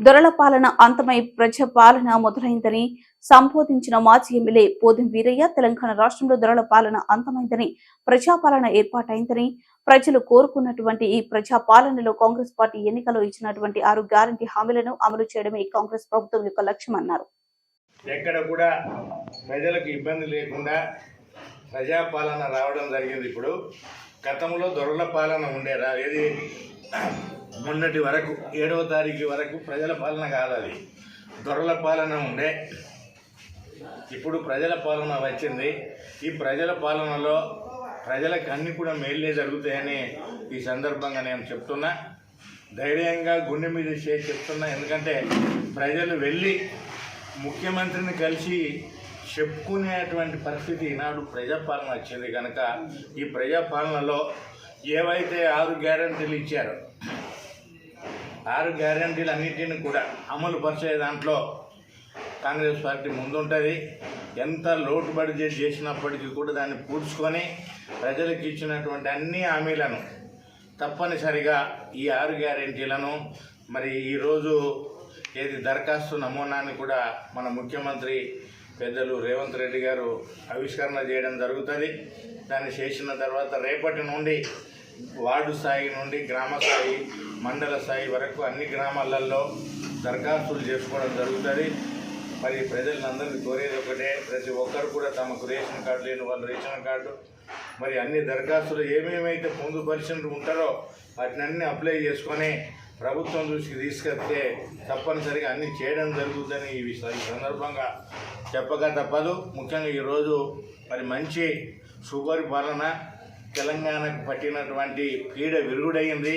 దొరల పాలన అంతమై ప్రజాపాలన మొదలైందని సంబోధించిన మాజీ ఎమ్మెల్యే పోదెం వీరయ్య తెలంగాణ రాష్ట్రంలో దొరల పాలన అంతమైందని ప్రజాపాలన ఏర్పాటైందని ప్రజలు కోరుకున్నటువంటి ఈ ప్రజాపాలనలో కాంగ్రెస్ పార్టీ ఎన్నికల్లో ఇచ్చినటువంటి 6 గ్యారంటీ హామీలను అమలు చేయడమే కాంగ్రెస్ ప్రభుత్వం యొక్క లక్ష్యమన్నారు. ఎక్కడ కూడా ప్రజలకు ఇబ్బంది లేకుండా ప్రజాపాలన రావడం జరిగింది. ఇప్పుడు గతంలో దొరల పాలన ఉండేరా ఏది మొన్నటి వరకు 7వ తారీఖు వరకు ప్రజల పాలన కాదు, అది దొరల పాలన ఉండే. ఇప్పుడు ప్రజల పాలన వచ్చింది. ఈ ప్రజల పాలనలో ప్రజలకు అన్ని కూడా మేళ్ళే జరుగుతాయని ఈ సందర్భంగా నేను చెప్తున్నా. ధైర్యంగా గుండె మీద చేసి చెప్తున్నా. ఎందుకంటే ప్రజలు వెళ్ళి ముఖ్యమంత్రిని కలిసి చెప్పుకునేటువంటి పరిస్థితి ఈనాడు ప్రజాపాలన వచ్చింది కనుక ఈ ప్రజాపాలనలో ఏవైతే 6 గ్యారంటీలు ఇచ్చారో 6 గ్యారంటీలు అన్నింటినీ కూడా అమలు పరిచే దాంట్లో కాంగ్రెస్ పార్టీ ముందుంటుంది. ఎంత లోటు బడ్జెట్ చేసినప్పటికీ కూడా దాన్ని పూడ్చుకొని ప్రజలకు ఇచ్చినటువంటి అన్ని హామీలను తప్పనిసరిగా ఈ 6 గ్యారంటీలను మరి ఈరోజు ఏది దరఖాస్తు నమూనాన్ని కూడా మన ముఖ్యమంత్రి పెద్దలు రేవంత్ రెడ్డి గారు ఆవిష్కరణ చేయడం జరుగుతుంది. దాన్ని చేసిన తర్వాత రేపటి నుండి వార్డు స్థాయి నుండి గ్రామ స్థాయి మండల స్థాయి వరకు అన్ని గ్రామాలలో దరఖాస్తులు చేసుకోవడం జరుగుతుంది. మరి ప్రజలందరినీ కోరేది ఒకటే, ప్రతి ఒక్కరు కూడా తమకు రేషన్ కార్డు లేని వాళ్ళు రేషన్ కార్డు, మరి అన్ని దరఖాస్తులు ఏమేమైతే పొందుపరిచినట్టు ఉంటారో వాటిని అన్నీ అప్లై చేసుకొని ప్రభుత్వం దృష్టికి తీసుకొస్తే తప్పనిసరిగా అన్నీ చేయడం జరుగుతుందని ఈ సందర్భంగా చెప్పక తప్పదు. ముఖ్యంగా ఈరోజు మరి మంచి సుపరిపాలన తెలంగాణకు పట్టినటువంటి పీడ విరుగుడైంది.